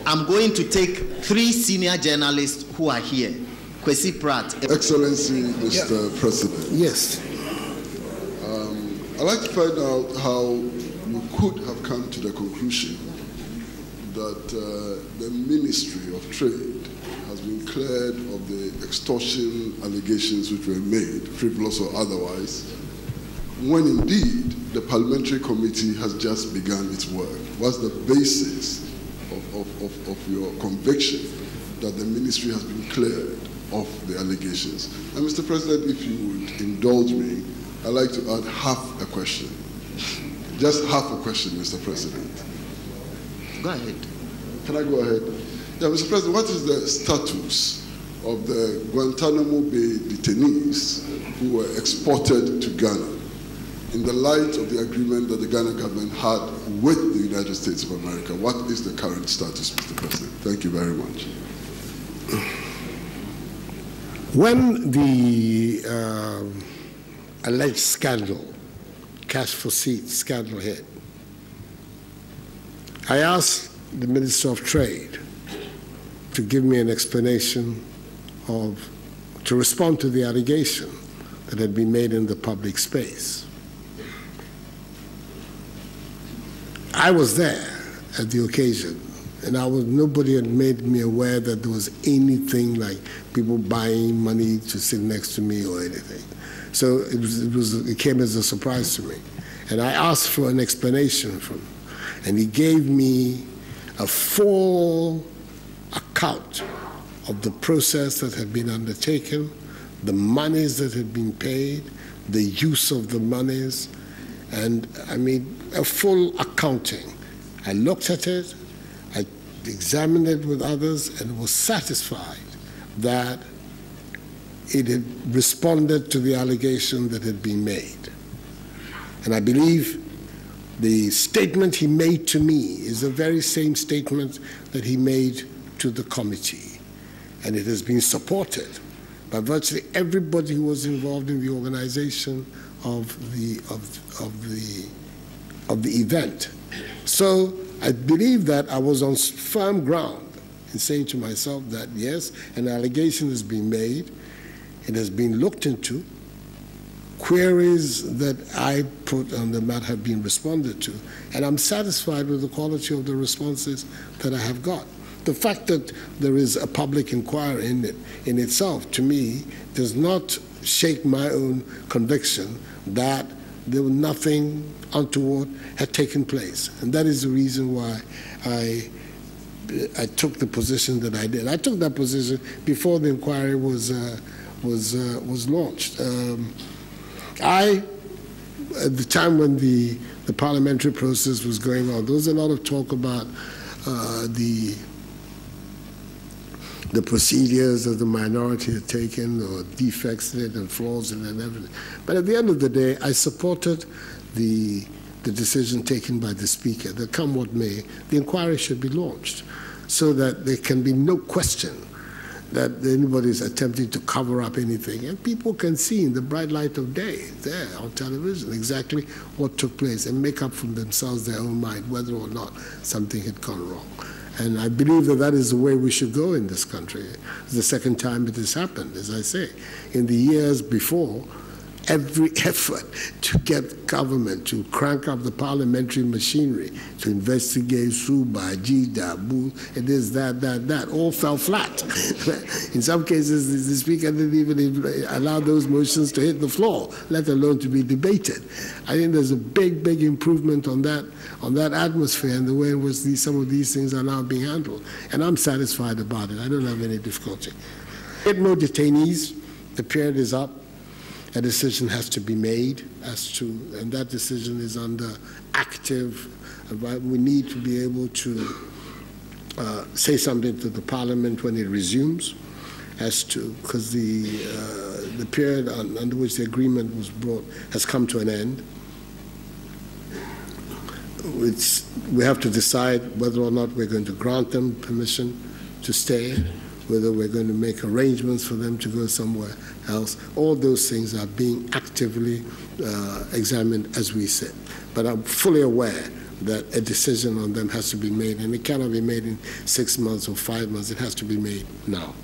I'm going to take 3 senior journalists who are here. Kwesi Pratt. Excellency, Mr. President. Yes. I'd like to find out how you could have come to the conclusion that the Ministry of Trade has been cleared of the extortion allegations which were made, frivolous or otherwise, when indeed the parliamentary committee has just begun its work. What's the basis of your conviction that the ministry has been cleared of the allegations? And Mr. President, if you would indulge me, I'd like to add half a question. Just half a question, Mr. President. Go ahead. Can I go ahead? Yeah, Mr. President, what is the status of the Guantanamo Bay detainees who were exported to Ghana in the light of the agreement that the Ghana government had with the United States of America? What is the current status, Mr. President? Thank you very much. When the alleged scandal, cash for seats scandal hit, I asked the Minister of Trade to give me an explanation to respond to the allegation that had been made in the public space. I was there at the occasion, and nobody had made me aware that there was anything like people buying money to sit next to me or anything. So it came as a surprise to me. And I asked for an explanation from him, and he gave me a full account of the process that had been undertaken, the monies that had been paid, the use of the monies, and I mean, a full accounting. I looked at it, I examined it with others, and was satisfied that it had responded to the allegation that had been made. And I believe the statement he made to me is the very same statement that he made to the committee. And it has been supported by virtually everybody who was involved in the organization of the event. So I believe that I was on firm ground in saying to myself that yes, an allegation has been made, it has been looked into, queries that I put on the matter have been responded to, and I'm satisfied with the quality of the responses that I have got. The fact that there is a public inquiry in it, in itself, to me, does not shake my own conviction that there was nothing untoward had taken place. And that is the reason why I took the position that I did. I took that position before the inquiry was launched. At the time when the parliamentary process was going on, there was a lot of talk about the procedures that the minority had taken, or defects in it and flaws in it and everything. But at the end of the day, I supported the decision taken by the Speaker that come what may, the inquiry should be launched so that there can be no question that anybody is attempting to cover up anything. And people can see in the bright light of day there on television exactly what took place and make up for themselves their own mind whether or not something had gone wrong. And I believe that that is the way we should go in this country. It's the second time it has happened, as I say. In the years before, every effort to get government to crank up the parliamentary machinery, to investigate Suba, Jida, Boo, it is that, all fell flat. In some cases, the Speaker didn't even allow those motions to hit the floor, let alone to be debated. I think there's a big, big improvement on that atmosphere and the way in which some of these things are now being handled. And I'm satisfied about it. I don't have any difficulty. Get more detainees. The period is up. A decision has to be made and that decision is under active. We need to be able to say something to the Parliament when it resumes, because the period under which the agreement was brought has come to an end. We have to decide whether or not we're going to grant them permission to stay, whether we're going to make arrangements for them to go somewhere else. All those things are being actively examined as we sit. But I'm fully aware that a decision on them has to be made, and it cannot be made in 6 months or 5 months. It has to be made now.